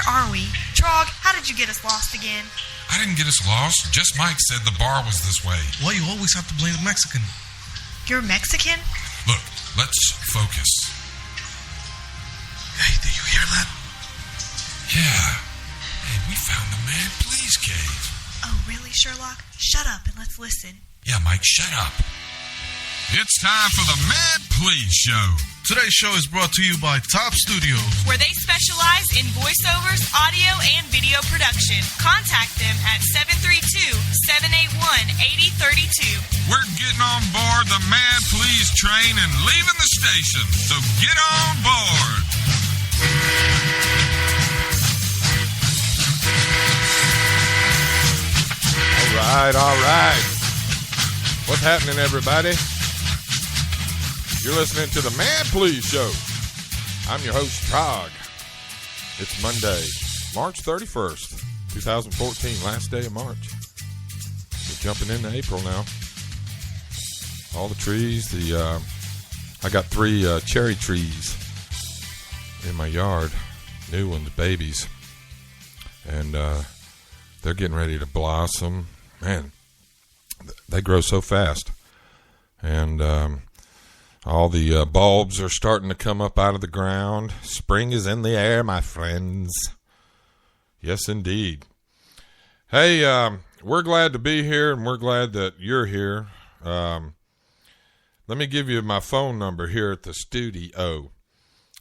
are we? Trog, how did you get us lost again? I didn't get us lost. Just Mike said the bar was this way. Why you always have to blame the Mexican? You're Mexican? Look, let's focus. Hey, did you hear that? Yeah. Hey, we found the Mad Please cave. Oh, really, Sherlock? Shut up and let's listen. Yeah, Mike, shut up. It's time for the Mad Please Show. Today's show is brought to you by Top Studios, where they specialize in voiceovers, audio, and video production. Contact them at 732-781-8032. We're getting on board the Mad Please train and leaving the station, so get on board. All right. What's happening, everybody? You're listening to the Mad Please Show. I'm your host, Trog. It's Monday, March 31st, 2014, last day of March. We're jumping into April now. All the trees, I got 3 cherry trees in my yard, new ones, babies, and they're getting ready to blossom. Man, they grow so fast, and all the bulbs are starting to come up out of the ground. Spring is in the air, my friends. Yes, indeed. Hey, we're glad to be here, and we're glad that you're here. Let me give you my phone number here at the studio.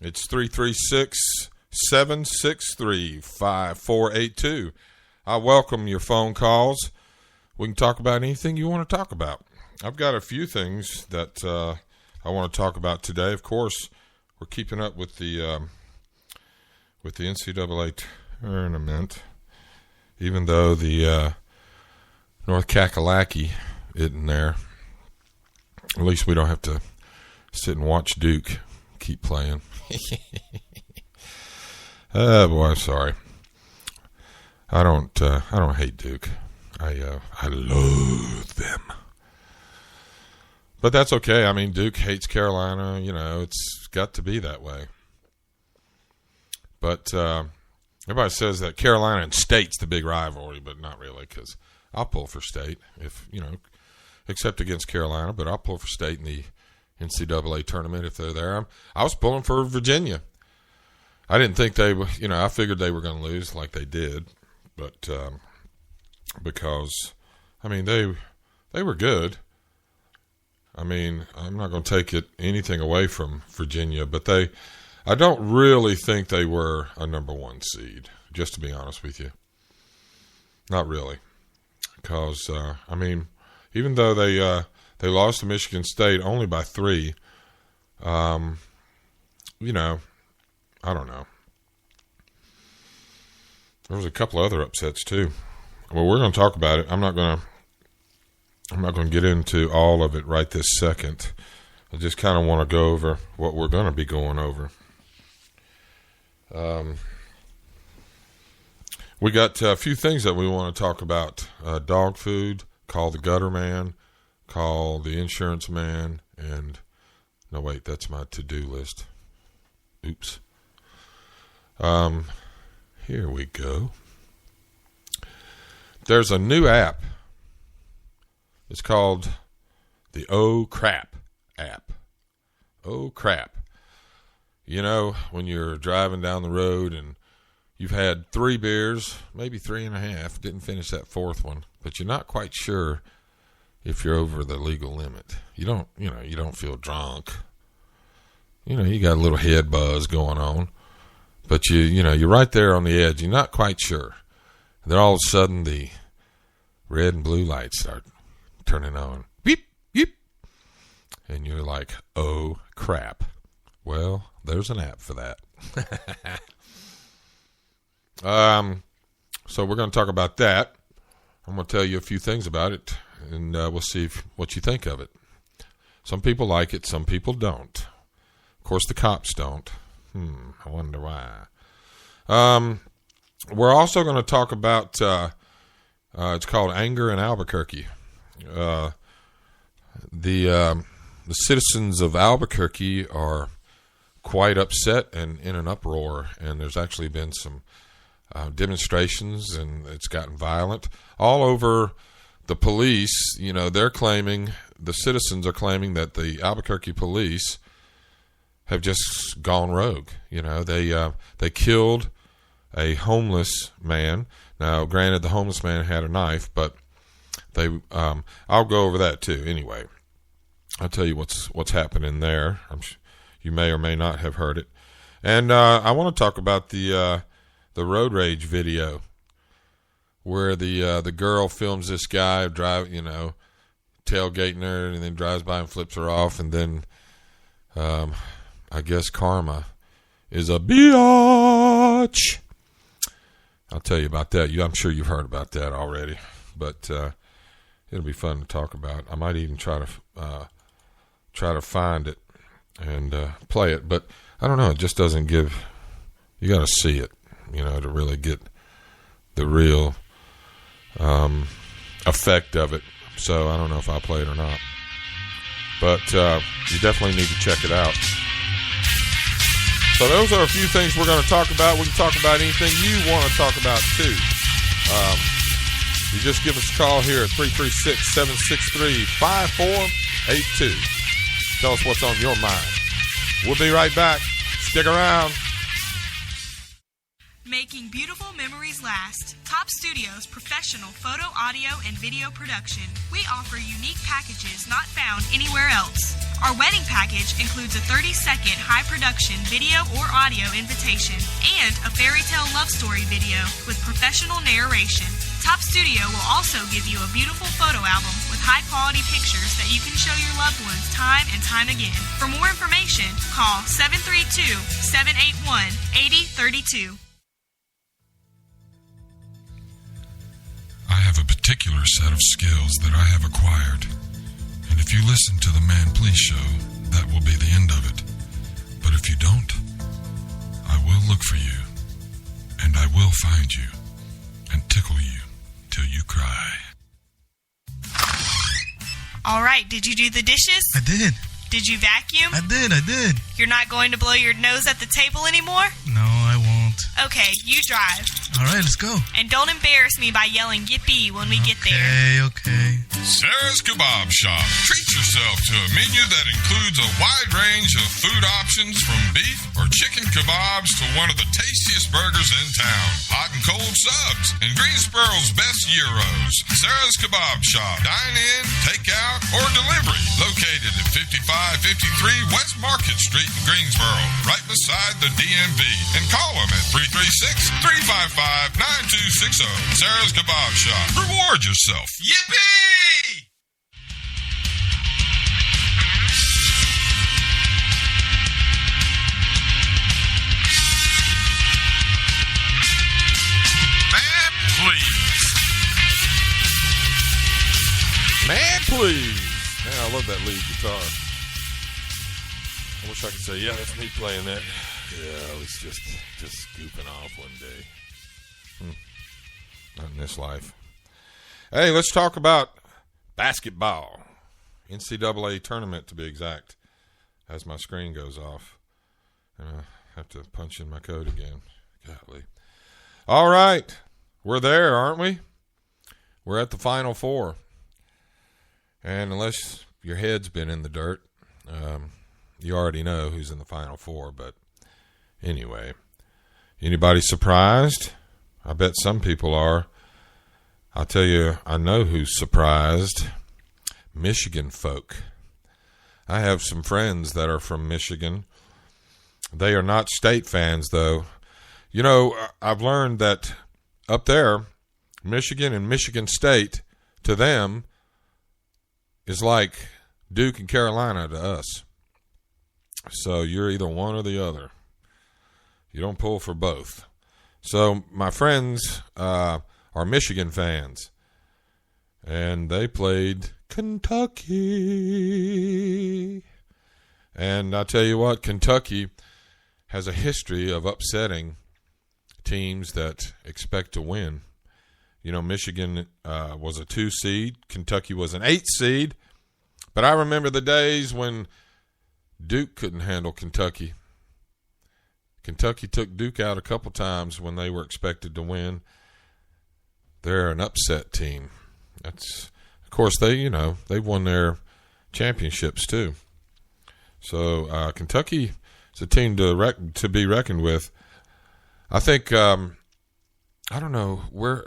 It's 336-763-5482. I welcome your phone calls. We can talk about anything you want to talk about. I've got a few things that I want to talk about today. Of course, we're keeping up with the NCAA tournament, even though the North Kakalaki isn't there. At least we don't have to sit and watch Duke keep playing. Oh boy, sorry. I don't hate Duke. I loathe them. But that's okay. I mean, Duke hates Carolina. You know, it's got to be that way. But everybody says that Carolina and State's the big rivalry, but not really, because I'll pull for State, if you know, except against Carolina. But I'll pull for State in the NCAA tournament if they're there. I was pulling for Virginia. I didn't think they were, you know, I figured they were going to lose like they did, but because, I mean, they were good. I mean, I'm not going to take anything away from Virginia, but I don't really think they were a number 1 seed, just to be honest with you. Not really. Because, I mean, even though they lost to Michigan State only by 3, you know, I don't know. There was a couple other upsets, too. Well, we're going to talk about it. I'm not going to get into all of it right this second. I just kind of want to go over what we're going to be going over. We got a few things that we want to talk about. Dog food, call the gutter man, call the insurance man, and no, wait, that's my to-do list. Oops. Here we go. There's a new app. It's called the Oh Crap app. Oh Crap. You know, when you're driving down the road and you've had 3 beers, maybe 3.5, didn't finish that 4th one, but you're not quite sure if you're over the legal limit. You don't feel drunk. You know, you got a little head buzz going on, but you're right there on the edge. You're not quite sure. And then all of a sudden the red and blue lights start turning on. Beep, beep. And you're like, oh, crap. Well, there's an app for that. So we're going to talk about that. I'm going to tell you a few things about it, and we'll see what you think of it. Some people like it, some people don't. Of course, the cops don't. I wonder why. We're also going to talk about, it's called Anger in Albuquerque. The citizens of Albuquerque are quite upset and in an uproar, and there's actually been some demonstrations, and it's gotten violent all over. The police, they're claiming, the citizens are claiming that the Albuquerque police have just gone rogue. They killed a homeless man. Now, granted, the homeless man had a knife, but I'll go over that too. Anyway, I'll tell you what's happening there. You may or may not have heard it. And I want to talk about the road rage video where the girl films this guy tailgating her, and then drives by and flips her off, and then I guess karma is a biatch. I'll tell you about that. I'm sure you've heard about that already, but it'll be fun to talk about. I might even try to find it and play it, but I don't know. It just doesn't give. You got to see it, to really get the real effect of it. So I don't know if I'll play it or not, but you definitely need to check it out. So those are a few things we're going to talk about. We can talk about anything you want to talk about too. You just give us a call here at 336-763-5482. Tell us what's on your mind. We'll be right back. Stick around. Making beautiful memories last. Top Studios professional photo, audio, and video production. We offer unique packages not found anywhere else. Our wedding package includes a 30-second high-production video or audio invitation and a fairy tale love story video with professional narration. Top Studio will also give you a beautiful photo album with high-quality pictures that you can show your loved ones time and time again. For more information, call 732-781-8032. I have a particular set of skills that I have acquired, and if you listen to the Man Please show, that will be the end of it. But if you don't, I will look for you, and I will find you, and tickle you till you cry. All right, did you do the dishes? I did. Did you vacuum? I did. You're not going to blow your nose at the table anymore? No, I won't. Okay, you drive. All right, let's go. And don't embarrass me by yelling yippee when we get there. Okay. Sarah's Kebab Shop. Treat yourself to a menu that includes a wide range of food options from beef or chicken kebabs to one of the tastiest burgers in town. Hot and cold subs and Greensboro's best gyros. Sarah's Kebab Shop. Dine in, take out, or delivery. Located at 5553 West Market Street in Greensboro, right beside the DMV. And call them at 336-355-9260. Sarah's Kebab Shop. Reward yourself. Yippee! Man, please. Man, I love that lead guitar. I wish I could say, yeah, that's me playing that. Yeah, I was just scooping off one day. Not in this life. Hey, let's talk about basketball. NCAA tournament, to be exact. As my screen goes off. And I have to punch in my code again. Golly. All right. We're there, aren't we? We're at the Final Four. And unless your head's been in the dirt, you already know who's in the Final Four. But anyway, anybody surprised? I bet some people are. I'll tell you, I know who's surprised. Michigan folk. I have some friends that are from Michigan. They are not State fans, though. You know, I've learned that up there, Michigan and Michigan State, to them, is like Duke and Carolina to us. So you're either one or the other. You don't pull for both. So my friends are Michigan fans. And they played Kentucky. And I tell you what, Kentucky has a history of upsetting teams that expect to win. You know, Michigan was a 2 seed. Kentucky was an 8 seed. But I remember the days when Duke couldn't handle Kentucky. Kentucky took Duke out a couple times when they were expected to win. They're an upset team. That's, of course, they've won their championships too. So Kentucky is a team to be reckoned with. I think I don't know where.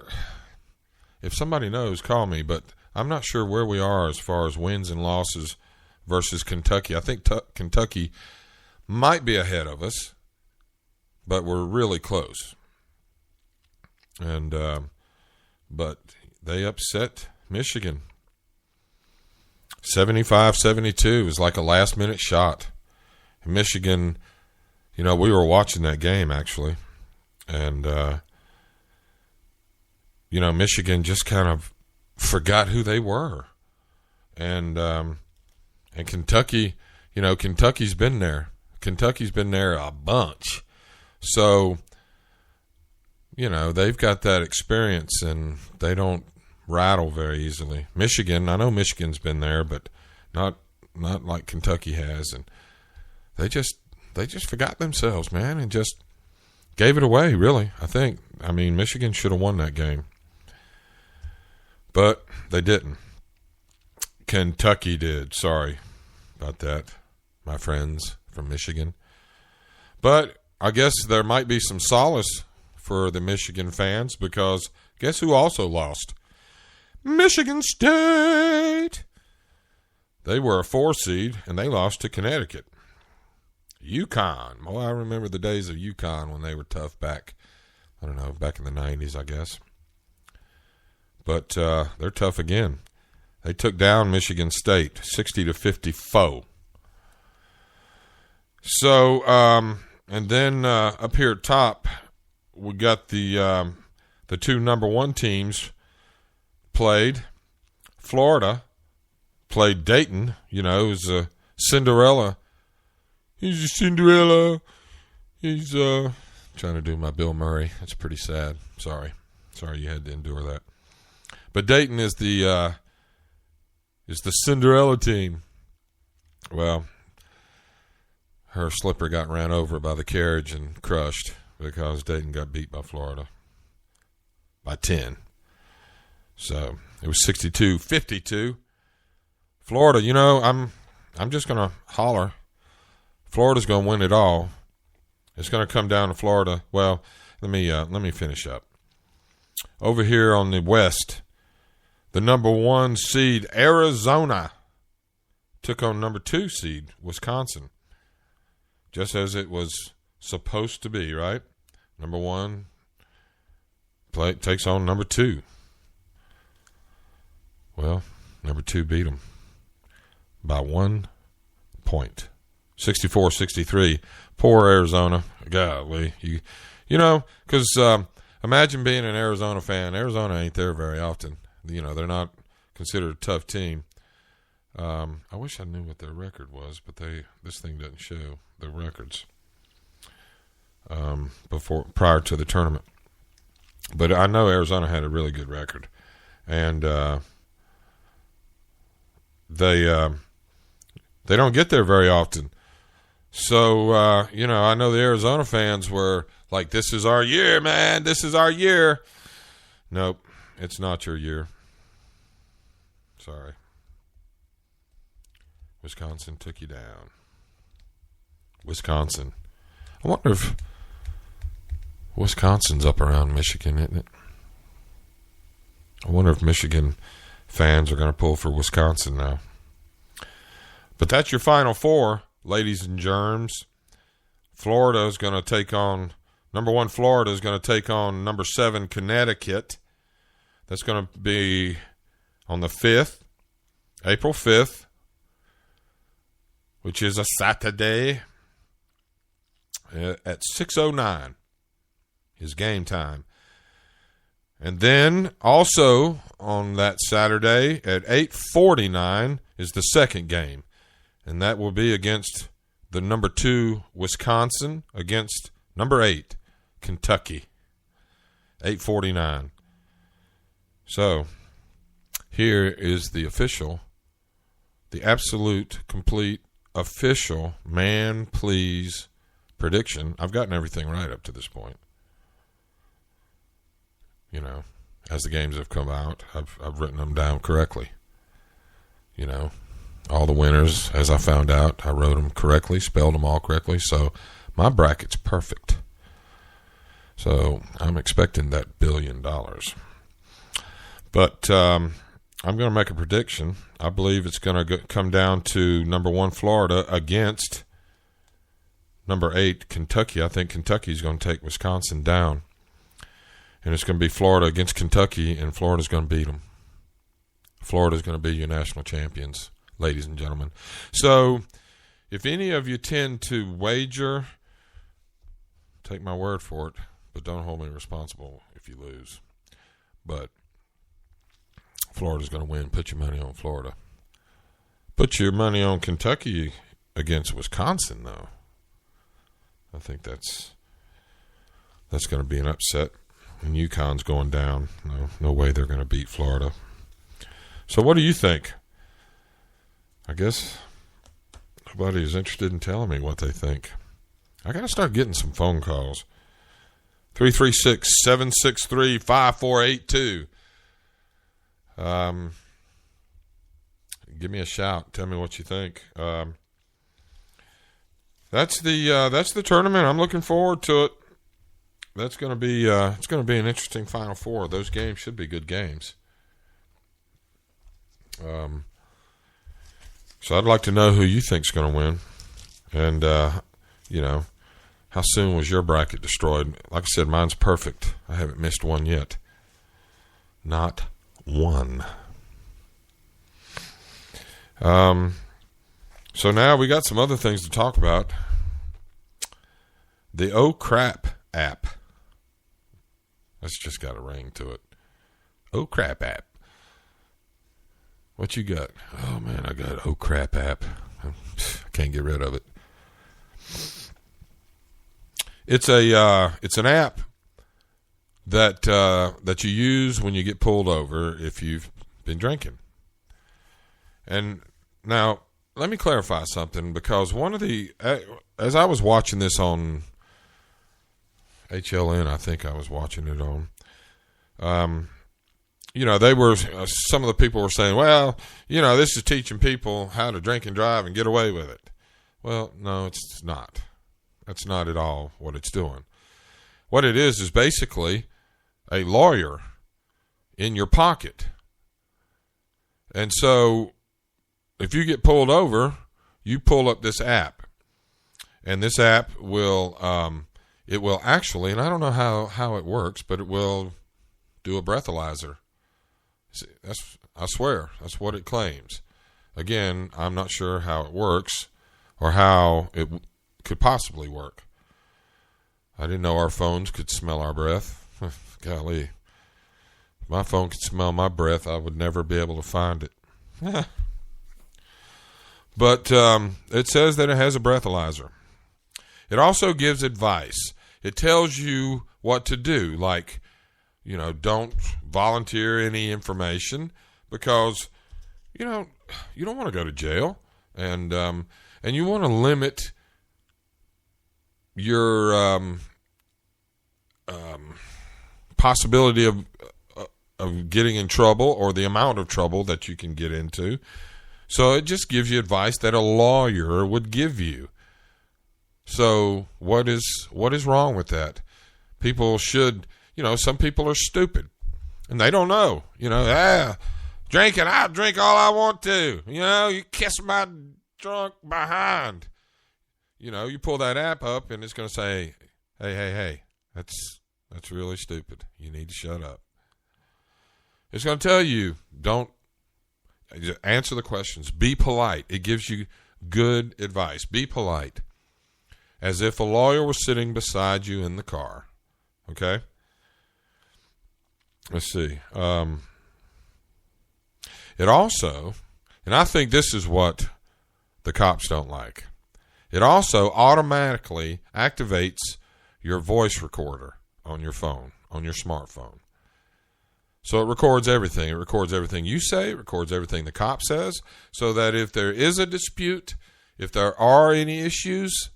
If somebody knows, call me. But I'm not sure where we are as far as wins and losses versus Kentucky. I think Kentucky might be ahead of us, but we're really close. And but they upset Michigan. 75-72 is like a last-minute shot. Michigan, we were watching that game, actually. And, Michigan just kind of forgot who they were. And Kentucky, Kentucky's been there. Kentucky's been there a bunch. So, they've got that experience, and they don't rattle very easily. Michigan, I know Michigan's been there, but not like Kentucky has, and they just forgot themselves, man, and just gave it away, really. I mean, Michigan should have won that game, but they didn't. Kentucky did. Sorry about that, my friends from Michigan. But I guess there might be some solace for the Michigan fans, because guess who also lost? Michigan State. They were a 4 seed, and they lost to Connecticut. UConn. Well, I remember the days of UConn when they were tough back in the 90s, I guess. But they're tough again. They took down Michigan State 60-54. So, and then up here at top, we got the 2 number 1 teams played. Florida played Dayton. It was a Cinderella. He's a Cinderella. He's trying to do my Bill Murray. That's pretty sad. Sorry you had to endure that. But Dayton is the Cinderella team. Well, her slipper got ran over by the carriage and crushed because Dayton got beat by Florida by 10. So it was 62-52. Florida, I'm just going to holler. Florida's going to win it all. It's going to come down to Florida. Well, let me finish up. Over here on the West, the number 1 seed Arizona took on number 2 seed Wisconsin. Just as it was supposed to be, right? Number 1 takes on number 2. Well, number 2 beat them by 1 point. 64-63. Poor Arizona. Golly. Because imagine being an Arizona fan. Arizona ain't there very often. They're not considered a tough team. I wish I knew what their record was, but this thing doesn't show the records prior to the tournament. But I know Arizona had a really good record, and they don't get there very often. So I know the Arizona fans were like, "This is our year, man. This is our year." Nope, it's not your year. Sorry. Wisconsin took you down. Wisconsin. I wonder if Wisconsin's up around Michigan, isn't it? I wonder if Michigan fans are going to pull for Wisconsin now. But that's your Final Four, ladies and germs. Florida is going to take on number 1. Florida is going to take on number 7 Connecticut. That's going to be on the 5th, April 5th, which is a Saturday at 6:09 is game time. And then also on that Saturday at 8:49 is the second game. And that will be against the number 2 Wisconsin against number 8 Kentucky. 8:49. So here is the absolute, complete, official Man Please prediction. I've gotten everything right up to this point. You know, as the games have come out, I've written them down correctly. You know, all the winners, as I found out, I wrote them correctly, spelled them all correctly. So my bracket's perfect. So I'm expecting that $1 billion. But I'm going to make a prediction. I believe it's going to come down to number 1 Florida against number 8 Kentucky. I think Kentucky's going to take Wisconsin down. And it's going to be Florida against Kentucky, and Florida's going to beat them. Florida's going to be your national champions, ladies and gentlemen. So if any of you tend to wager, take my word for it, but don't hold me responsible if you lose. But Florida's going to win. Put your money on Florida. Put your money on Kentucky against Wisconsin, though. I think that's going to be an upset. And UConn's going down. No way they're going to beat Florida. So what do you think? I guess nobody is interested in telling me what they think. I got to start getting some phone calls. 336-763-5482. Give me a shout. Tell me what you think. That's the tournament. I'm looking forward to it. That's going to be it's going to be an interesting Final Four. Those games should be good games. So I'd like to know who you think's going to win, and you know, how soon was your bracket destroyed? Like I said, mine's perfect. I haven't missed one yet. Not one. So now we got some other things to talk about. The Oh Crap app. That's just got a ring to it. Oh Crap app. What you got? Oh man, I got Oh Crap app. I can't get rid of it. It's an app that you use when you get pulled over if you've been drinking. And now let me clarify something, because one of the as I was watching this on HLN, I think I was watching it on. You know, they were some of the people were saying, well, you know, this is teaching people how to drink and drive and get away with it. Well, no, it's not. That's not at all what it's doing. What it is basically a lawyer in your pocket. And so if you get pulled over, you pull up this app. And this app will it will actually, and I don't know how it works, but it will do a breathalyzer. I swear, that's what it claims. Again, I'm not sure how it works or how it could possibly work. I didn't know our phones could smell our breath. Golly. If my phone could smell my breath, I would never be able to find it. But it says that it has a breathalyzer. It also gives advice. It tells you what to do, like, you know, don't volunteer any information because, you know, you don't want to go to jail, and you want to limit your possibility of getting in trouble or the amount of trouble that you can get into. So it just gives you advice that a lawyer would give you. So what is wrong with that? People should, you know, some people are stupid and they don't know, you know, drinking, I'll drink all I want to, you know, you kiss my drunk behind. You know, you pull that app up and it's going to say, hey, that's really stupid. You need to shut up. It's going to tell you, don't answer the questions. Be polite. It gives you good advice. Be polite. As if a lawyer was sitting beside you in the car. Okay? Let's see. It also, and I think this is what the cops don't like, it also automatically activates your voice recorder on your phone, on your smartphone. So it records everything. It records everything you say. It records everything the cop says, so that if there is a dispute, if there are any issues,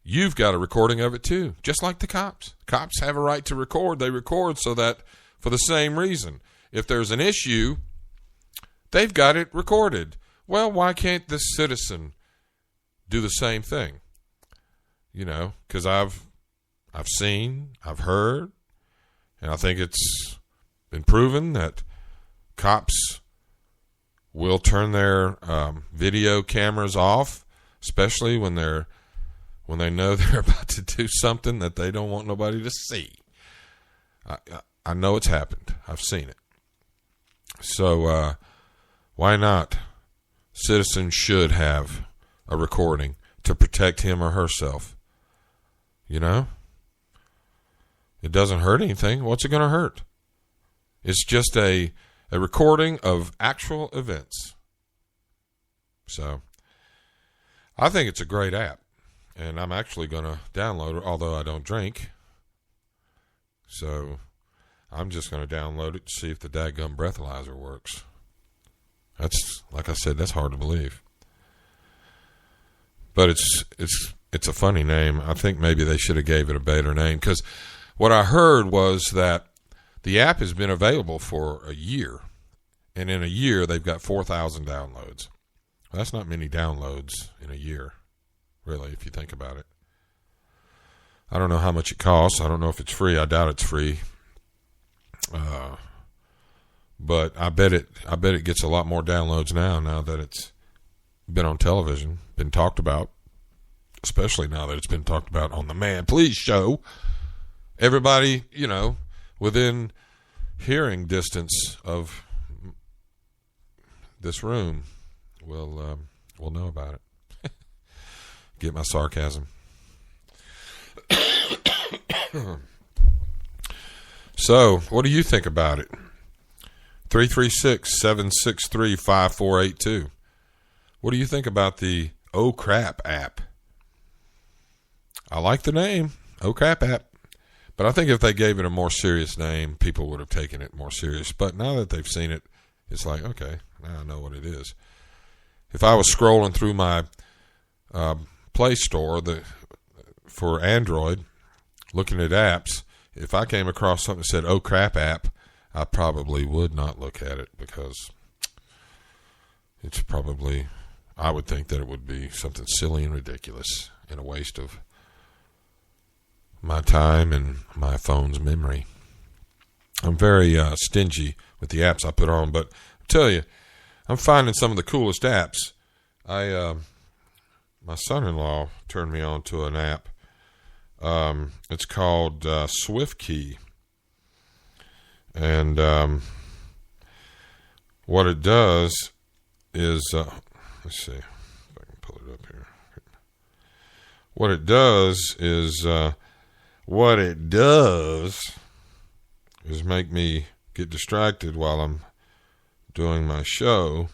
you've got a recording of it too, just like the cops. Cops have a right to record. They record so that for the same reason. If there's an issue, they've got it recorded. Well, why can't the citizen do the same thing? You know, because I've seen, I've heard, and I think it's been proven that cops will turn their video cameras off, especially when they know they're about to do something that they don't want nobody to see. I know it's happened. I've seen it. So why not? Citizens should have a recording to protect him or herself. You know? It doesn't hurt anything. What's it going to hurt? It's just a recording of actual events. So I think it's a great app. And I'm actually going to download it, although I don't drink. So I'm just going to download it to see if the dadgum breathalyzer works. That's, like I said, that's hard to believe. But it's a funny name. I think maybe they should have gave it a better name, because what I heard was that the app has been available for a year, and in a year they've got 4,000 downloads. Well, that's not many downloads in a year, really, if you think about it. I don't know how much it costs. I don't know if it's free. I doubt it's free. But I bet it gets a lot more downloads now that it's been on television, been talked about, especially now that it's been talked about on the Man Please show. Everybody, you know, within hearing distance of this room will know about it. Get my sarcasm. So, what do you think about it? 336-763-5482. What do you think about the Oh Crap app? I like the name, Oh Crap app. But I think if they gave it a more serious name, people would have taken it more serious. But now that they've seen it, it's like, okay, now I know what it is. If I was scrolling through my Play Store for Android, looking at apps, if I came across something that said, Oh Crap app, I probably would not look at it, because it's probably, I would think that it would be something silly and ridiculous and a waste of my time and my phone's memory. I'm very stingy with the apps I put on, but I tell you, I'm finding some of the coolest apps. My son-in-law turned me on to an app. It's called SwiftKey. And what it does is, let's see if I can pull it up here. What it does is make me get distracted while I'm doing my show.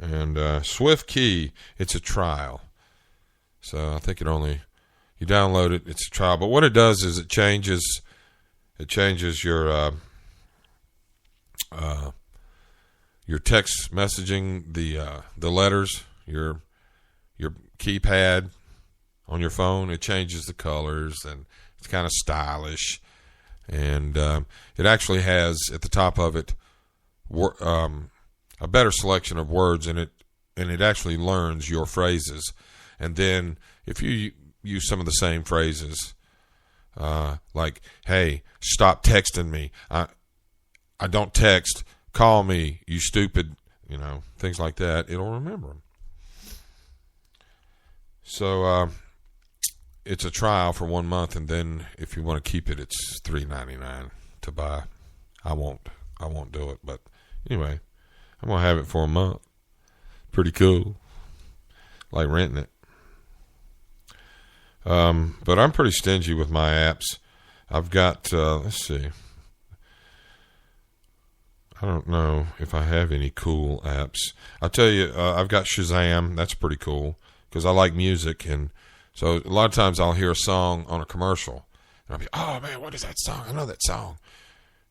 And SwiftKey, it's a trial. So I think you download it, it's a trial. But what it does is it changes your text messaging, the letters, your keypad on your phone. It changes the colors, and it's kind of stylish. And it actually has at the top of it a better selection of words in it, and it actually learns your phrases. And then if you use some of the same phrases, like, hey, stop texting me. I don't text. Call me, you stupid. You know, things like that. It'll remember them. So it's a trial for 1 month, and then if you want to keep it, it's $3.99 to buy. I won't do it, but anyway, I'm gonna have it for a month. Pretty cool. Like renting it. But I'm pretty stingy with my apps. I've got, let's see. I don't know if I have any cool apps. I'll tell you, I've got Shazam. That's pretty cool because I like music. And so a lot of times I'll hear a song on a commercial. And I'll be, oh, man, what is that song? I know that song.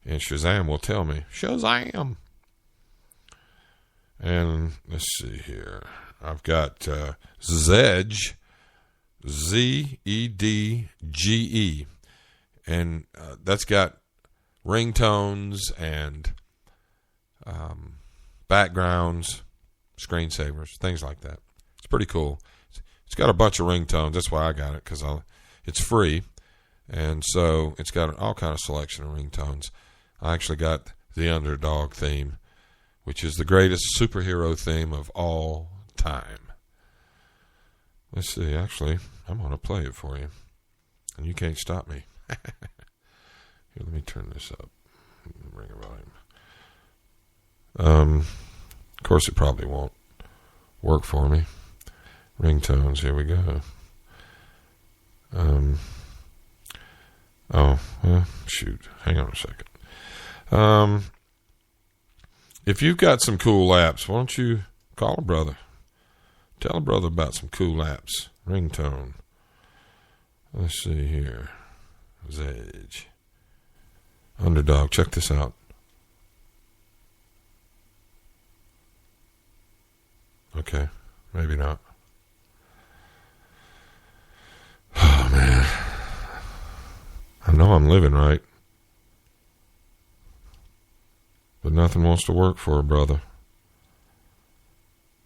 And Shazam will tell me, Shazam. And let's see here. I've got Zedge. ZEDGE. And that's got ringtones and backgrounds, screensavers, things like that. It's pretty cool. It's got a bunch of ringtones. That's why I got it, because it's free. And so it's got all kind of selection of ringtones. I actually got the Underdog theme, which is the greatest superhero theme of all time. Let's see. Actually, I'm going to play it for you. And you can't stop me. Here, let me turn this up. Bring a volume. Of course, it probably won't work for me. Ringtones. Here we go. Oh, well, shoot. Hang on a second. If you've got some cool apps, why don't you call a brother? Tell a brother about some cool apps. Ringtone. Let's see here. Zedge. Underdog. Check this out. Okay. Maybe not. Oh, man. I know I'm living right. But nothing wants to work for a brother.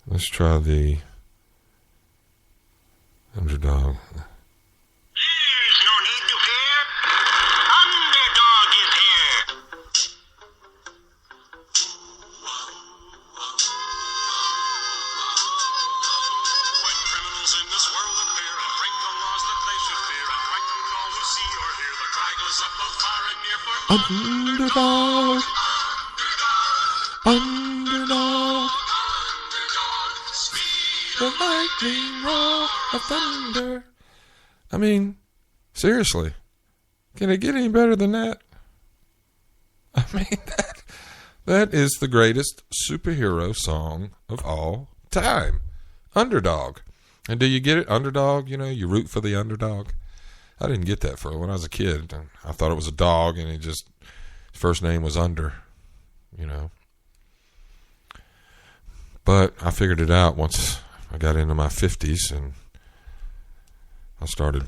Let's try the Underdog. There's no need to fear. Underdog is here. When criminals in this world appear and break the laws that they should fear and frighten all who see or hear, the cry goes up both far and near for Underdog. Underdog. The lightning roar of thunder. I mean, seriously, can it get any better than that? I mean, that is the greatest superhero song of all time. Underdog. And do you get it? Underdog, you root for the underdog. I didn't get that when I was a kid. I thought it was a dog, and his first name was Under, But I figured it out once I got into my 50s, and I started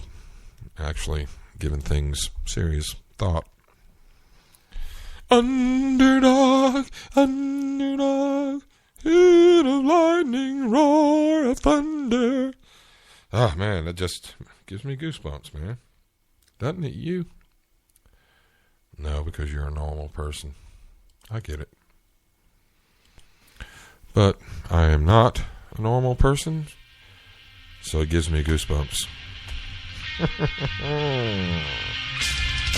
actually giving things serious thought. Underdog, underdog, in a lightning roar of thunder. Oh, man, that just gives me goosebumps, man. Doesn't it you? No, because you're a normal person. I get it. But I am not a normal person, so it gives me goosebumps.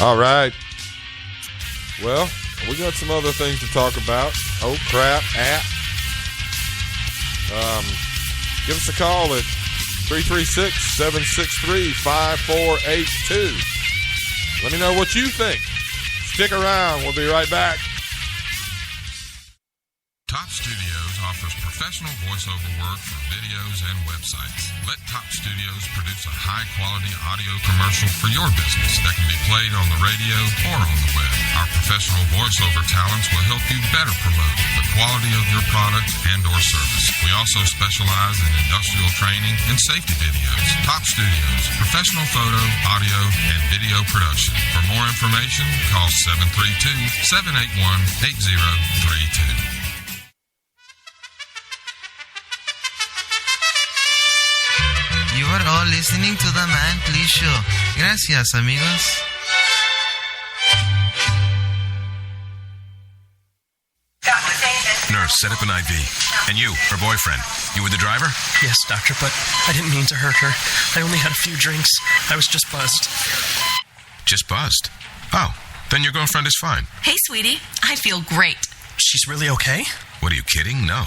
All right. Well, we got some other things to talk about. Oh, crap, app. Give us a call at 336-763-5482. Let me know what you think. Stick around. We'll be right back. Top Studios offers professional voiceover work for videos and websites. Let Top Studios produce a high-quality audio commercial for your business that can be played on the radio or on the web. Our professional voiceover talents will help you better promote the quality of your product and or service. We also specialize in industrial training and safety videos. Top Studios, professional photo, audio, and video production. For more information, call 732-781-8032. You are all listening to the Man Please Show. Gracias, amigos. Nurse, set up an IV. And you, her boyfriend, you were the driver? Yes, doctor, but I didn't mean to hurt her. I only had a few drinks. I was just buzzed. Just buzzed? Oh, then your girlfriend is fine. Hey, sweetie. I feel great. She's really okay? What, are you kidding? No,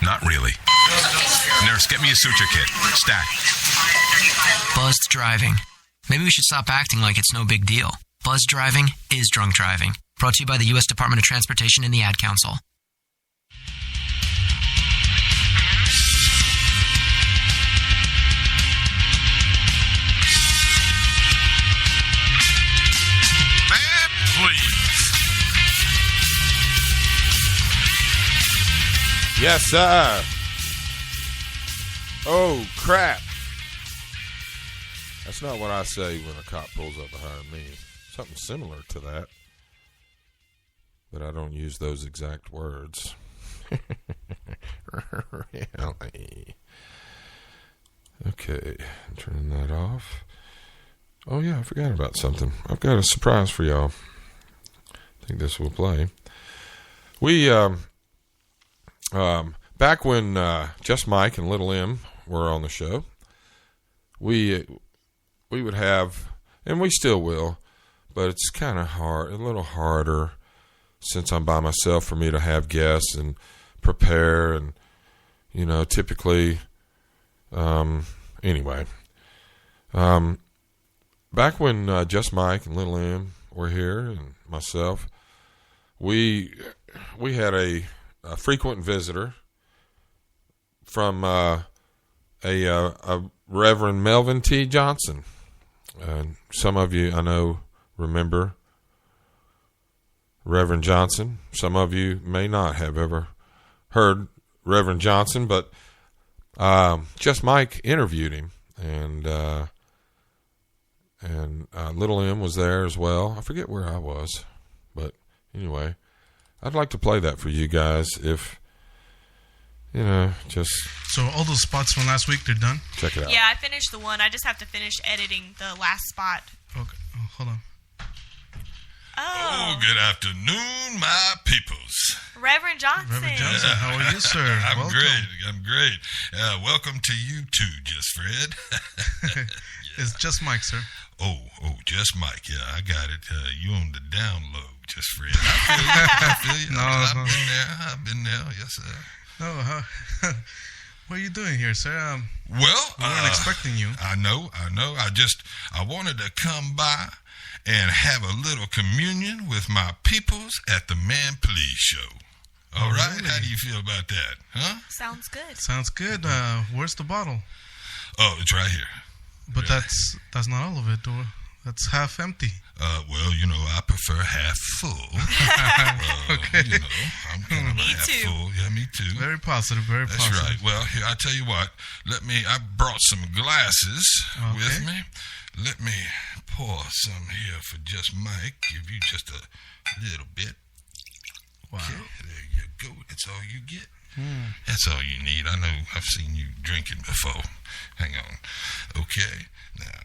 not really. Nurse, get me a suture kit. Stack. Buzzed driving. Maybe we should stop acting like it's no big deal. Buzzed driving is drunk driving. Brought to you by the U.S. Department of Transportation and the Ad Council. Man, please. Yes, sir. Oh, crap. That's not what I say when a cop pulls up behind me. Something similar to that. But I don't use those exact words. Really? Okay, turning that off. Oh yeah, I forgot about something. I've got a surprise for y'all. I think this will play. We back when Just Mike and Little M were on the show, we would have, and we still will, but it's kind of hard, a little harder since I'm by myself for me to have guests and prepare, and typically anyway. Back when Just Mike and Little M were here and myself, we had a frequent visitor from a Reverend Melvin T. Johnson. Some of you I know remember Reverend Johnson. Some of you may not have ever heard Reverend Johnson, but Just Mike interviewed him, and Little M was there as well. I forget where I was, but anyway, I'd like to play that for you guys if, just... So all those spots from last week, they're done? Check it out. Yeah, I finished the one. I just have to finish editing the last spot. Okay, hold on. Oh, good afternoon, my peoples. Reverend Johnson. Reverend Johnson, how are you, sir? I'm Welcome. great. I'm great. Welcome to you too, Just Fred. It's Just Mike, sir. Oh, Just Mike. Yeah, I got it. You on the download, Just Fred. I feel you. I've been there. Yes, sir. No, what are you doing here, sir? Well, we weren't expecting you. I know. I wanted to come by and have a little communion with my peoples at the Man Please show. All right? Really? How do you feel about that? Huh? Sounds good. Sounds good. Where's the bottle? Oh, it's right here. But that's not all of it, or that's half empty. Well, I prefer half full. Okay. I'm kind of half full. Yeah, me too. Very positive, very That's positive. That's right. Well, here, I tell you what. I brought some glasses with me. Let me pour some here for Just Mike. Give you just a little bit. Wow. Okay, there you go. That's all you get. That's all you need. I know I've seen you drinking before. Hang on. Okay. Now,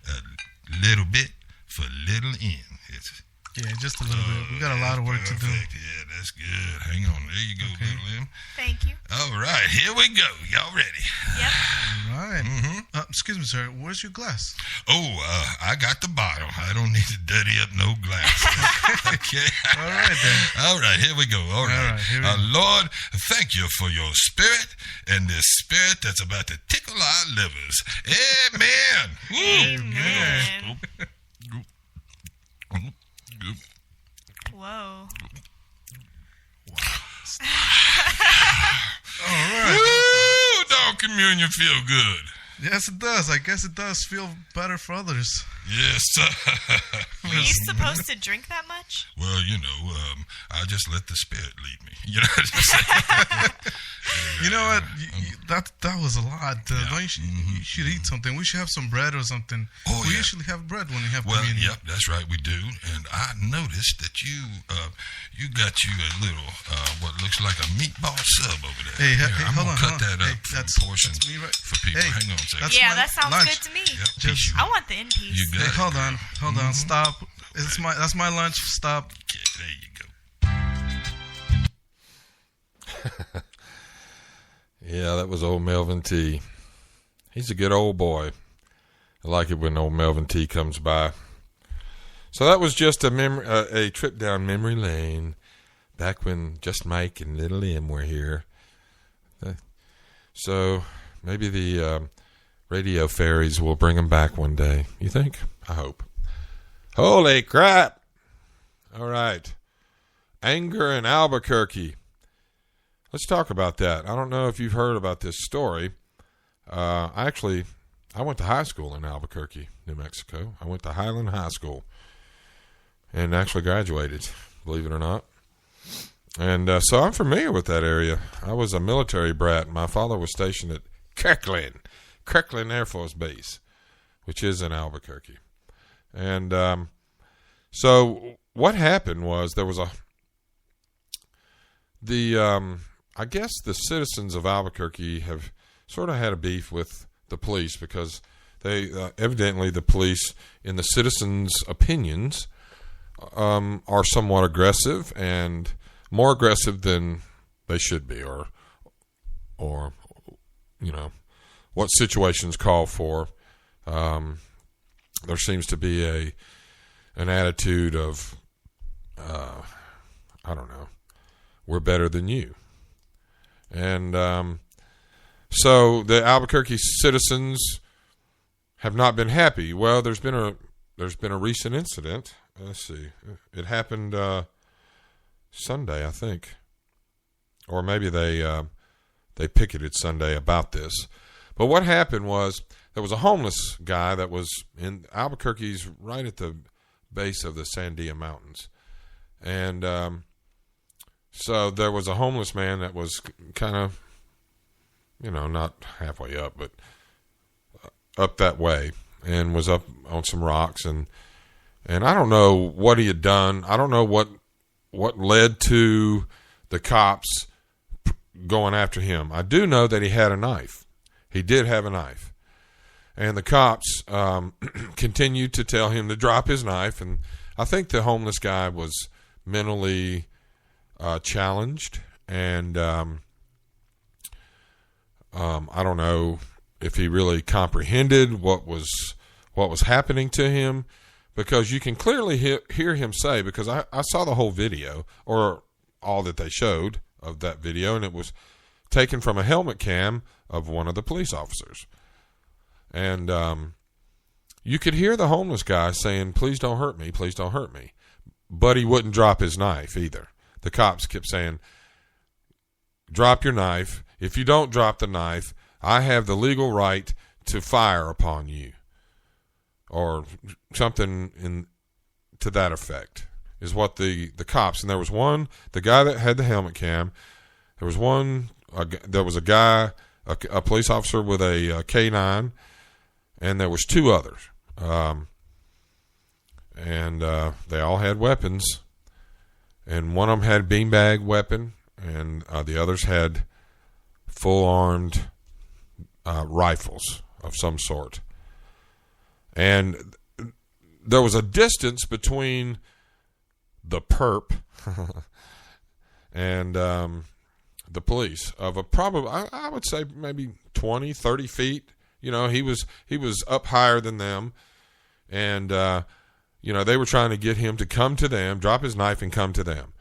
a little bit for Little M. Yeah, just a little bit. We got a lot of work to do. Yeah, that's good. Hang on. There you go, Little M. Thank you. All right. Here we go. Y'all ready? Yep. All right. Excuse me, sir. Where's your glass? Oh, I got the bottle. I don't need to dirty up no glass. Okay. All right, then. All right. Here we go. All right. Here we go. Lord, thank you for your spirit and this spirit that's about to tickle our livers. Amen. Amen. Whoa. All right. Woo! Dog communion feel good. Yes, it does. I guess it does feel better for others. Yes, sir. Were you supposed to drink that much? Well, I just let the spirit lead me. You know what I'm saying? You know what? That was a lot. You should eat something. We should have some bread or something. Oh, we usually have bread when we have communion. communion. Yep, that's right, we do. And I noticed that you got you a little what looks like a meatball sub over there. Hey, I'm hold gonna on. cut that up for portions that's me, right? for people. Hey, hang on a second. Yeah, that sounds lunch. good to me. Yep, I want the end piece. You got it. Hold on. Stop. That's my lunch. Stop. Yeah, there you go. Yeah, that was old Melvin T. He's a good old boy. I like it when old Melvin T comes by. So that was just a trip down memory lane back when Just Mike and Little M were here. So maybe the radio fairies will bring them back one day. You think? I hope. Holy crap! All right. Anger in Albuquerque. Let's talk about that. I don't know if you've heard about this story. I went to high school in Albuquerque, New Mexico. I went to Highland High School and actually graduated, believe it or not. And so I'm familiar with that area. I was a military brat. My father was stationed at Kirkland Air Force Base, which is in Albuquerque. And so what happened was there was I guess the citizens of Albuquerque have sort of had a beef with the police because they evidently the police, in the citizens' opinions, are somewhat aggressive and more aggressive than they should be, or what situations call for. There seems to be an attitude of I don't know, we're better than you. And so the Albuquerque citizens have not been happy. Well, there's been a recent incident. Let's see. It happened Sunday, I think. Or maybe they picketed Sunday about this. But what happened was there was a homeless guy that was in Albuquerque's right at the base of the Sandia Mountains. And so there was a homeless man that was kind of, not halfway up, but up that way, and was up on some rocks. And I don't know what he had done. I don't know what led to the cops going after him. I do know that he had a knife. He did have a knife. And the cops continued to tell him to drop his knife. And I think the homeless guy was mentally challenged. And I don't know if he really comprehended what was happening to him, because you can clearly hear him say, because I saw the whole video, or all that they showed of that video, and it was taken from a helmet cam of one of the police officers. And you could hear the homeless guy saying, please don't hurt me, please don't hurt me. But he wouldn't drop his knife either. The cops kept saying, drop your knife. If you don't drop the knife, I have the legal right to fire upon you. Or something to that effect is what the cops. And there was one, the guy that had the helmet cam, there was a guy, a police officer with a K9, and there was two others. And they all had weapons, and one of them had a beanbag weapon, and the others had full-armed rifles of some sort. And there was a distance between the perp and the police of I would say maybe 20, 30 feet. He was up higher than them, and they were trying to get him to come to them, drop his knife and come to them.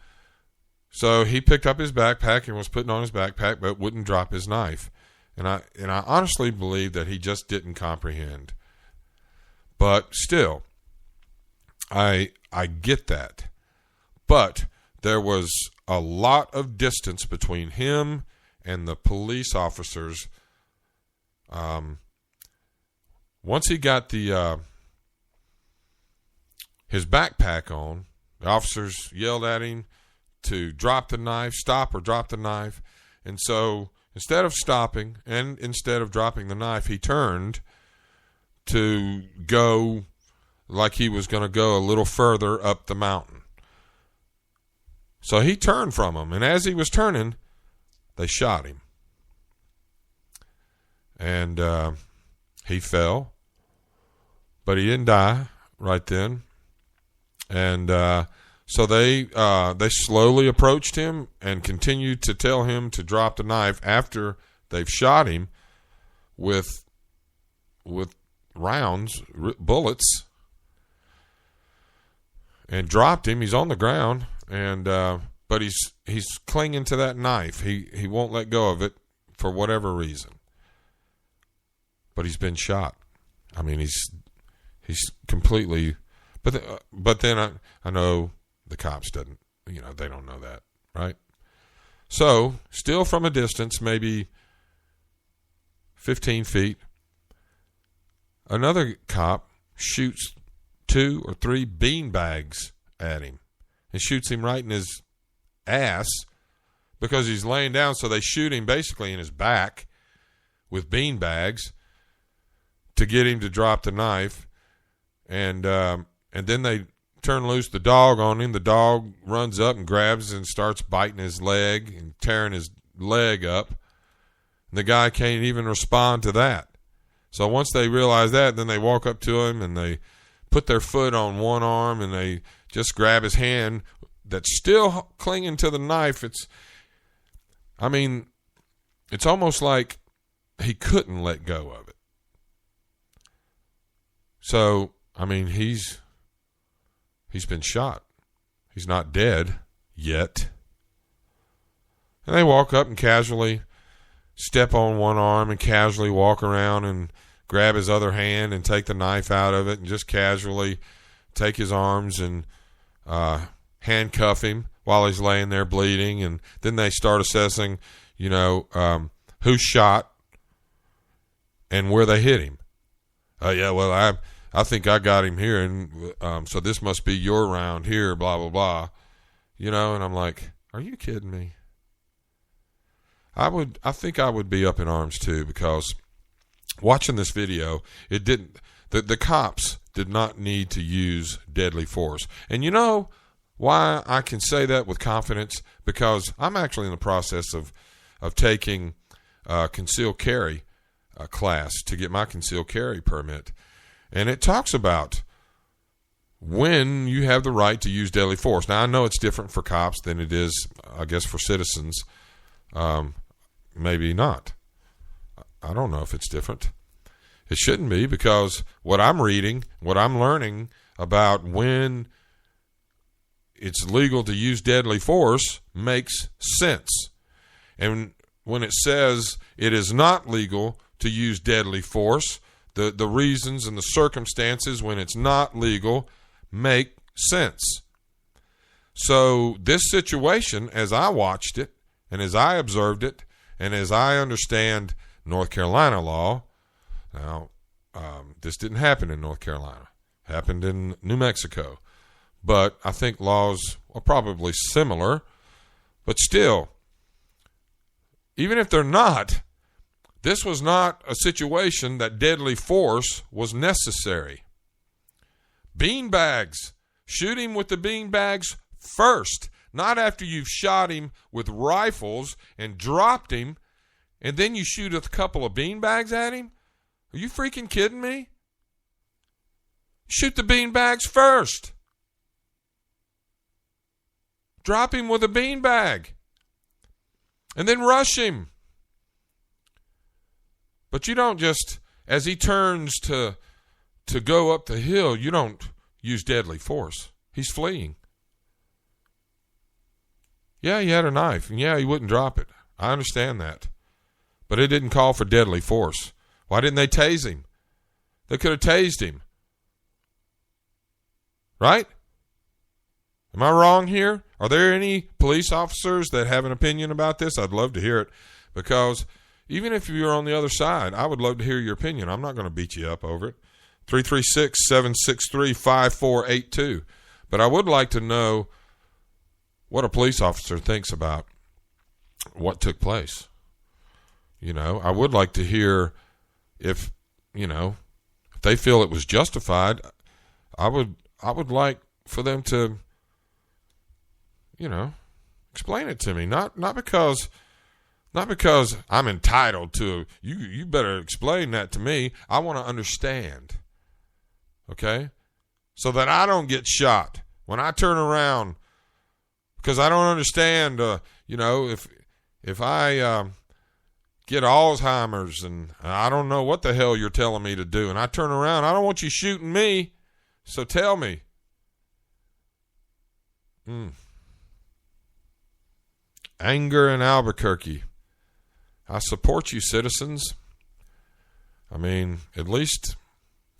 So he picked up his backpack and was putting on his backpack, but wouldn't drop his knife. And I honestly believe that he just didn't comprehend. But still, I get that. But there was a lot of distance between him and the police officers. Once he got his backpack on, the officers yelled at him to drop the knife, stop or drop the knife. And so instead of stopping and instead of dropping the knife, he turned to go like he was going to go a little further up the mountain. So he turned from him, and as he was turning, they shot him. And he fell, but he didn't die right then. And so they slowly approached him and continued to tell him to drop the knife after they've shot him with rounds, bullets, and dropped him. He's on the ground, and but he's clinging to that knife. He won't let go of it for whatever reason. But he's been shot. I mean, he's completely. But then I know the cops they don't know that, right? So still from a distance, maybe 15 feet, another cop shoots 2 or 3 bean bags at him and shoots him right in his ass because he's laying down. So they shoot him basically in his back with bean bags to get him to drop the knife, and then they turn loose the dog on him. The dog runs up and grabs and starts biting his leg and tearing his leg up. And the guy can't even respond to that. So once they realize that, then they walk up to him and they put their foot on one arm and they just grab his hand that's still clinging to the knife. It's almost like he couldn't let go of it. So, he's been shot. He's not dead yet. And they walk up and casually step on one arm and casually walk around and grab his other hand and take the knife out of it and just casually take his arms and handcuff him while he's laying there bleeding. And then they start assessing, who shot and where they hit him. I think I got him here, and so this must be your round here, blah, blah, blah. And I'm like, are you kidding me? I think I would be up in arms too, because watching this video, the cops did not need to use deadly force. And you know why I can say that with confidence? Because I'm actually in the process of taking concealed carry class to get my concealed carry permit. And it talks about when you have the right to use deadly force. Now, I know it's different for cops than it is, I guess, for citizens. Maybe not. I don't know if it's different. It shouldn't be, because what I'm reading, what I'm learning about when it's legal to use deadly force makes sense. And when it says it is not legal to use deadly force, the reasons and the circumstances when it's not legal make sense. So this situation, as I watched it, and as I observed it, and as I understand North Carolina law, now this didn't happen in North Carolina. It happened in New Mexico. But I think laws are probably similar. But still, even if they're not, this was not a situation that deadly force was necessary. Beanbags. Shoot him with the beanbags first, not after you've shot him with rifles and dropped him, and then you shoot a couple of beanbags at him? Are you freaking kidding me? Shoot the beanbags first. Drop him with a beanbag. And then rush him. But you don't just, as he turns to go up the hill, you don't use deadly force. He's fleeing. Yeah, he had a knife, and yeah, he wouldn't drop it. I understand that. But it didn't call for deadly force. Why didn't they tase him? They could have tased him. Right? Am I wrong here? Are there any police officers that have an opinion about this? I'd love to hear it, because even if you're on the other side, I would love to hear your opinion. I'm not going to beat you up over it. 336-763-5482. But I would like to know what a police officer thinks about what took place. I would like to hear if they feel it was justified. I would like for them to, explain it to me. Not because I'm entitled to, you better explain that to me. I want to understand. Okay? So that I don't get shot when I turn around, because I don't understand, if I get Alzheimer's and I don't know what the hell you're telling me to do, and I turn around, I don't want you shooting me, so tell me. Anger in Albuquerque. I support you, citizens. At least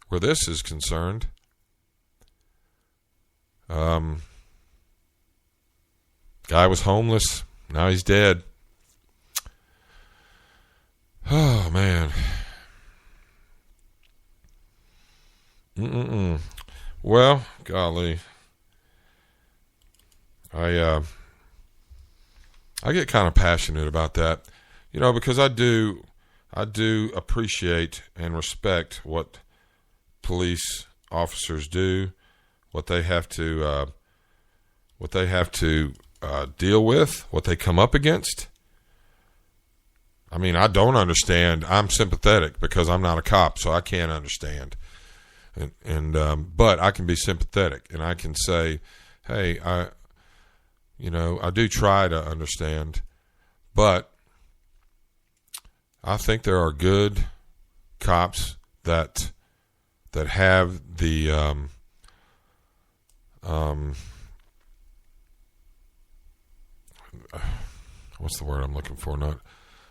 where this is concerned. Guy was homeless. Now he's dead. Oh, man. Well, golly. I get kind of passionate about that, because I do I do appreciate and respect what police officers do, what they have to deal with, what they come up against. I mean, I don't understand. I'm sympathetic because I'm not a cop, so I can't understand. But I can be sympathetic, and I can say, hey, I do try to understand, but I think there are good cops that have the what's the word I'm looking for? Not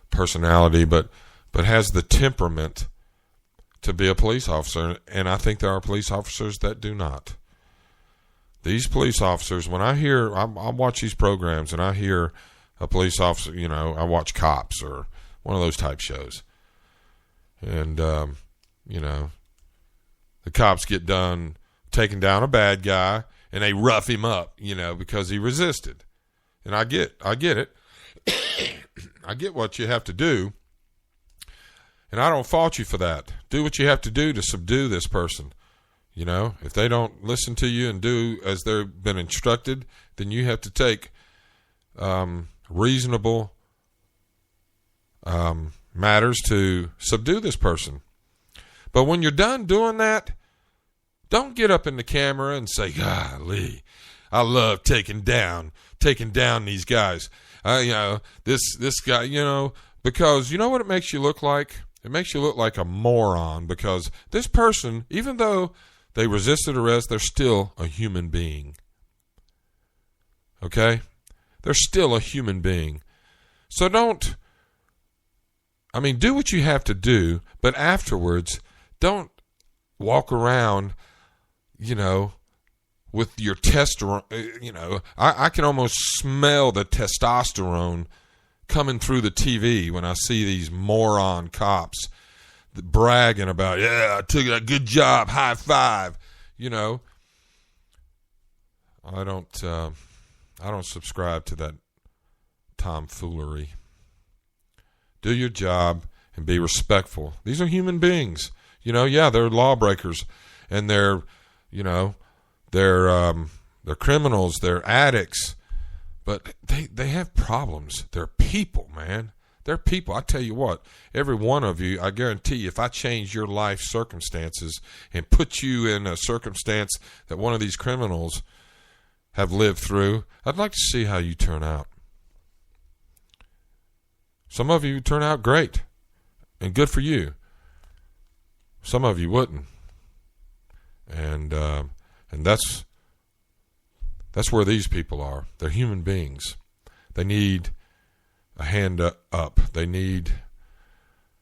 personality, but has the temperament to be a police officer. And I think there are police officers that do not. These police officers, when I watch these programs and I hear a police officer, I watch Cops or one of those type shows. And, the cops get done taking down a bad guy and they rough him up, because he resisted. And I get it. I get what you have to do. And I don't fault you for that. Do what you have to do to subdue this person. If they don't listen to you and do as they've been instructed, then you have to take reasonable matters to subdue this person. But when you're done doing that, don't get up in the camera and say, golly, I love taking down these guys. This guy, because you know what it makes you look like? It makes you look like a moron, because this person, even though they resisted arrest, they're still a human being. Okay? They're still a human being. So do what you have to do, but afterwards, don't walk around, with your testosterone. I can almost smell the testosterone coming through the TV when I see these moron cops bragging about, I took a good job, high five. I don't subscribe to that tomfoolery. Do your job and be respectful. These are human beings. They're lawbreakers, and they're criminals, they're addicts, but they have problems. They're people, man. They're people. I tell you what, every one of you, I guarantee you, if I change your life circumstances and put you in a circumstance that one of these criminals have lived through, I'd like to see how you turn out. Some of you turn out great, and good for you. Some of you wouldn't. And that's where these people are. They're human beings. They need a hand up. They need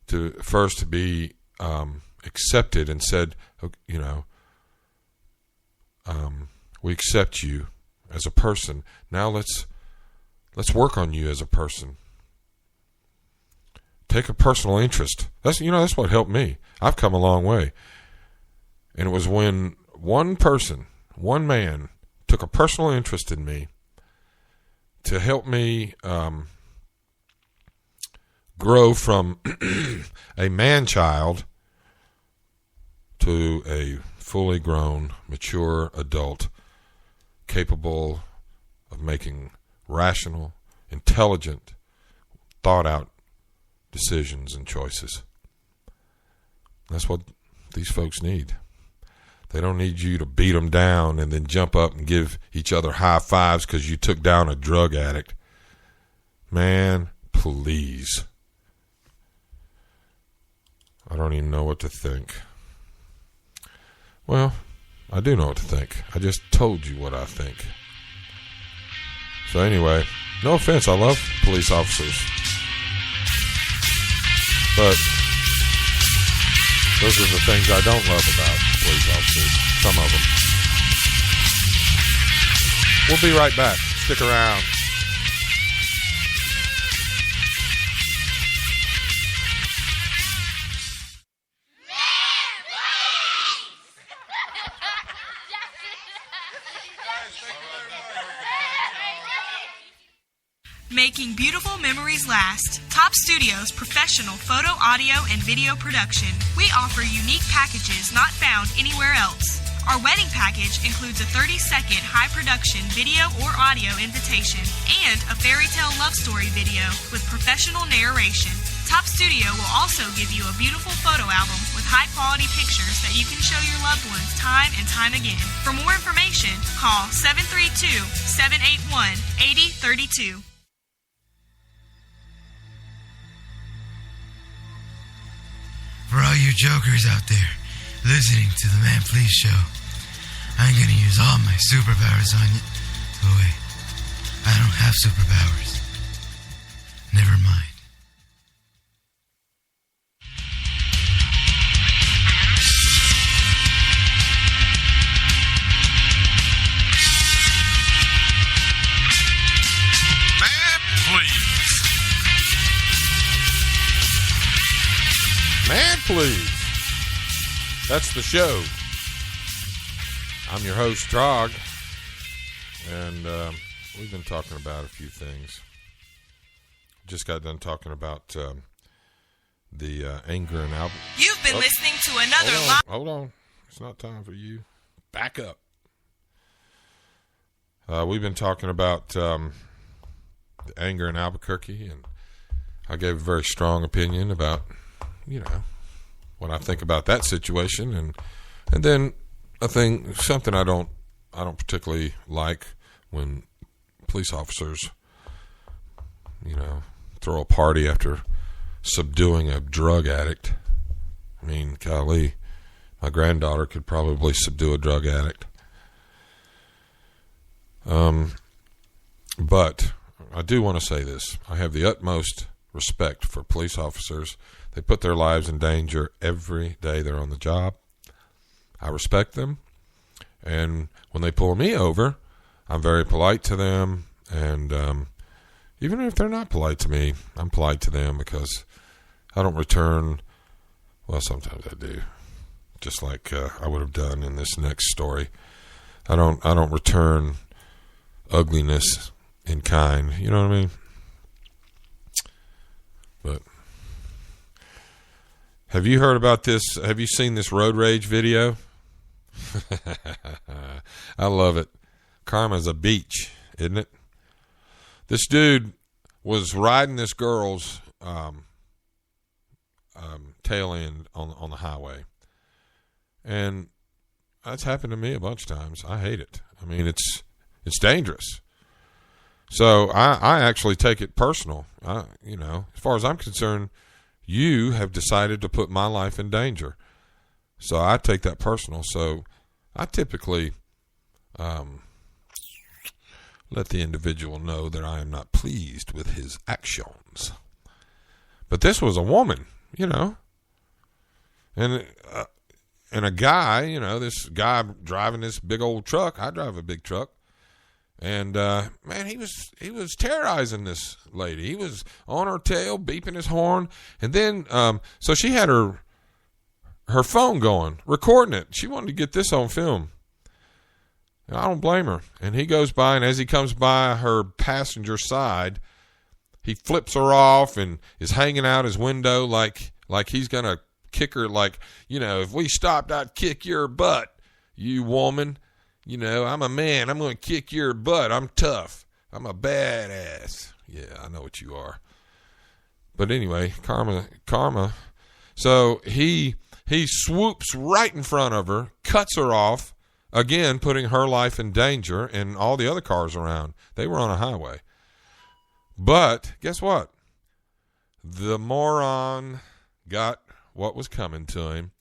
to first be accepted and said, we accept you as a person. Now let's work on you as a person. Take a personal interest. That's what helped me. I've come a long way. And it was when one man took a personal interest in me to help me grow from a man-child to a fully grown, mature adult capable of making rational, intelligent, thought-out decisions and choices. That's what these folks need. They don't need you to beat them down and then jump up and give each other high fives because you took down a drug addict. Man, please. I don't even know what to think. Well, I do know what to think. I just told you what I think. So anyway, no offense, I love police officers. But those are the things I don't love about police officers. Some of them. We'll be right back. Stick around. Making beautiful memories last. Top Studios professional photo, audio, and video production. We offer unique packages not found anywhere else. Our wedding package includes a 30-second high-production video or audio invitation and a fairy tale love story video with professional narration. Top Studio will also give you a beautiful photo album with high-quality pictures that you can show your loved ones time and time again. For more information, call 732-781-8032. For all you jokers out there listening to the Man Please show, I'm going to use all my superpowers on you. Oh, wait. I don't have superpowers. Never mind. Man, please. That's the show. I'm your host, Trog, and we've been talking about a few things. Just got done talking about the anger and album. You've been listening to another Hold on. It's not time for you. Back up. We've been talking about the anger in Albuquerque, and I gave a very strong opinion about, what I think about that situation, and then a thing, something I don't particularly like when police officers, throw a party after subduing a drug addict. I mean, golly, my granddaughter could probably subdue a drug addict. But I do want to say this. I have the utmost respect for police officers. They put their lives in danger every day they're on the job. I respect them. And when they pull me over, I'm very polite to them. And even if they're not polite to me, I'm polite to them because I don't return. Well, sometimes I do. Just like I would have done in this next story. I don't return ugliness in kind. You know what I mean? But have you heard about this? Have you seen this road rage video? I love it. Karma's a beach, isn't it? This dude was riding this girl's tail end on the highway. And that's happened to me a bunch of times. I hate it. I mean, it's dangerous. So I actually take it personal. As far as I'm concerned, you have decided to put my life in danger. So I take that personal. So I typically let the individual know that I am not pleased with his actions. But this was a woman, and a guy, this guy driving this big old truck. I drive a big truck. And man, he was terrorizing this lady. He was on her tail, beeping his horn, and then so she had her phone going, recording it. She wanted to get this on film. And I don't blame her. And he goes by, and as he comes by her passenger side, he flips her off and is hanging out his window like he's gonna kick her. Like, if we stopped, I'd kick your butt, you woman. I'm a man. I'm going to kick your butt. I'm tough. I'm a badass. Yeah, I know what you are. But anyway, karma. So he swoops right in front of her, cuts her off, again, putting her life in danger and all the other cars around. They were on a highway. But guess what? The moron got what was coming to him.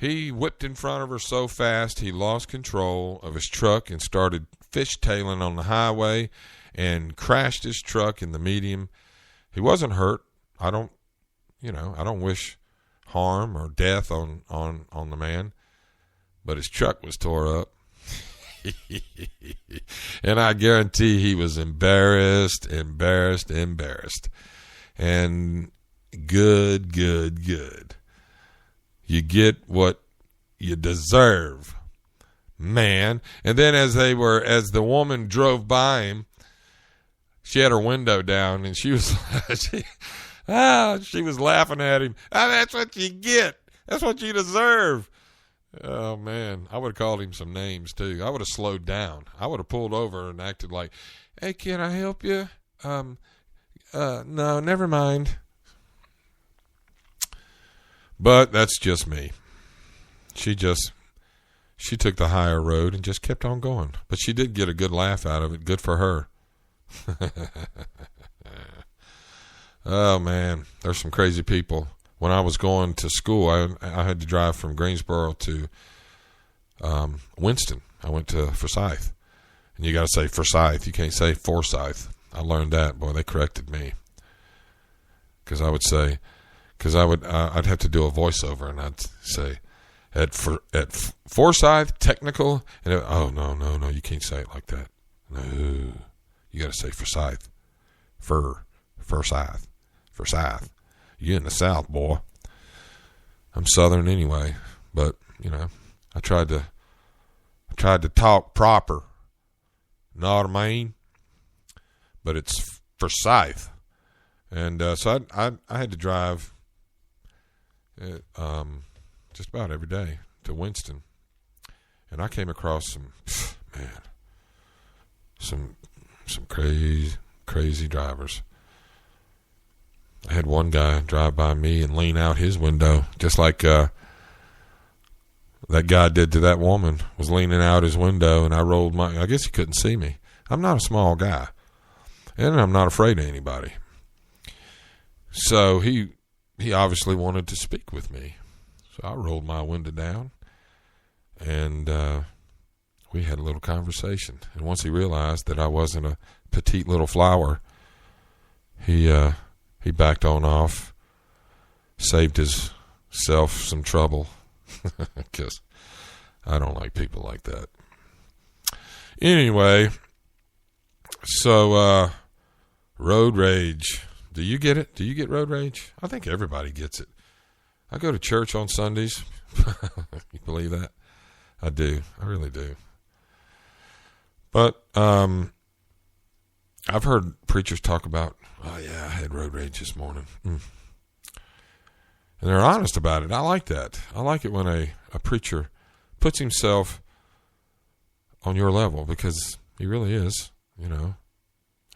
He whipped in front of her so fast he lost control of his truck and started fishtailing on the highway and crashed his truck in the median. He wasn't hurt. I don't wish harm or death on the man, but his truck was tore up. And I guarantee he was embarrassed. And good. You get what you deserve, man. And then as the woman drove by him, she had her window down, and she was she was laughing at him. That's what you get. That's what you deserve. Oh, man. I would have called him some names, too. I would have slowed down. I would have pulled over and acted like, hey, can I help you? No, never mind. But that's just me. She took the higher road and just kept on going. But she did get a good laugh out of it. Good for her. Oh, man. There's some crazy people. When I was going to school, I had to drive from Greensboro to Winston. I went to Forsyth. And you got to say Forsyth. You can't say Forsyth. I learned that. Boy, they corrected me. Because I would say, I'd have to do a voiceover, and I'd say, at Forsyth Technical, and no, you can't say it like that. No, you got to say Forsyth. Forsyth. You in the South, boy. I'm Southern anyway, but I tried to talk proper. Know what I mean? But it's Forsyth, and so I had to drive just about every day to Winston, and I came across some crazy drivers. I had one guy drive by me and lean out his window, just like that guy did to that woman, was leaning out his window, and I guess he couldn't see me. I'm not a small guy, and I'm not afraid of anybody. So he obviously wanted to speak with me. So I rolled my window down, and we had a little conversation. And once he realized that I wasn't a petite little flower, he backed on off, saved himself some trouble, because I don't like people like that. Anyway, so road rage. Do you get it? Do you get road rage? I think everybody gets it. I go to church on Sundays. You believe that? I do. I really do. But I've heard preachers talk about, oh, yeah, I had road rage this morning. And they're honest about it. I like that. I like it when a preacher puts himself on your level, because he really is,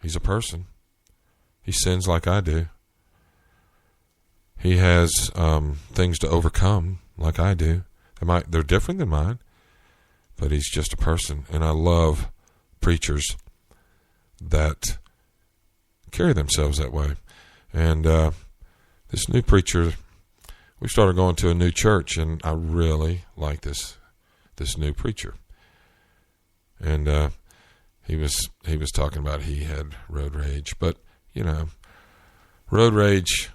He's a person. He sins like I do. He has things to overcome like I do. They're different than mine, but he's just a person. And I love preachers that carry themselves that way. And this new preacher, we started going to a new church, and I really like this new preacher. And he was talking about he had road rage, but road rage,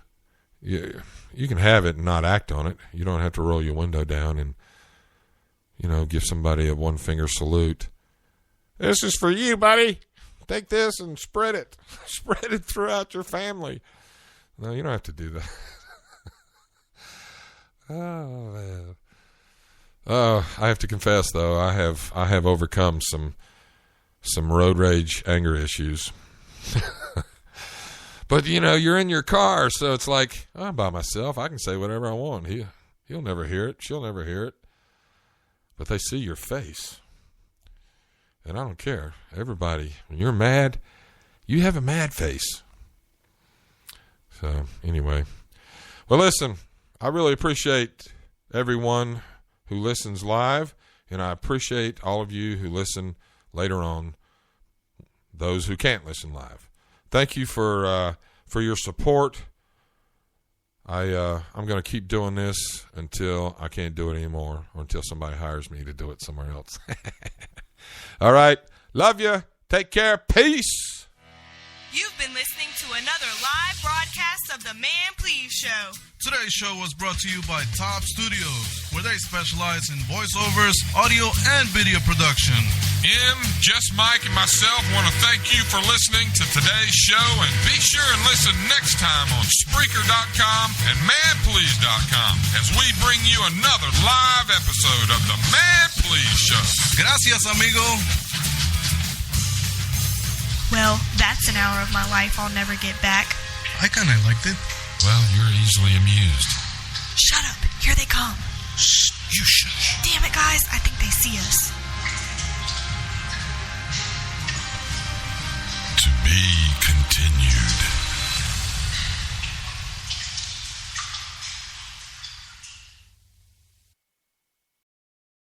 you can have it and not act on it. You don't have to roll your window down and give somebody a one finger salute. This is for you, buddy. Take this and spread it. Spread it throughout your family. No, you don't have to do that. Oh, man. I have to confess, though, I have overcome some road rage anger issues. But, you're in your car, so it's like, I'm by myself. I can say whatever I want. He'll never hear it. She'll never hear it. But they see your face. And I don't care. Everybody, when you're mad, you have a mad face. So, anyway. Well, listen, I really appreciate everyone who listens live, and I appreciate all of you who listen later on, those who can't listen live. Thank you for your support. I'm going to keep doing this until I can't do it anymore, or until somebody hires me to do it somewhere else. All right. Love you. Take care. Peace. You've been listening to another live broadcast of the Man Please Show. Today's show was brought to you by Top Studios, where they specialize in voiceovers, audio, and video production. Just Mike and myself want to thank you for listening to today's show, and be sure and listen next time on Spreaker.com and ManPlease.com as we bring you another live episode of the Man Please Show. Gracias, amigo. Well, that's an hour of my life I'll never get back. I kind of liked it. Well, you're easily amused. Shut up. Here they come. Shh, you shush. Damn it, guys. I think they see us. To be continued.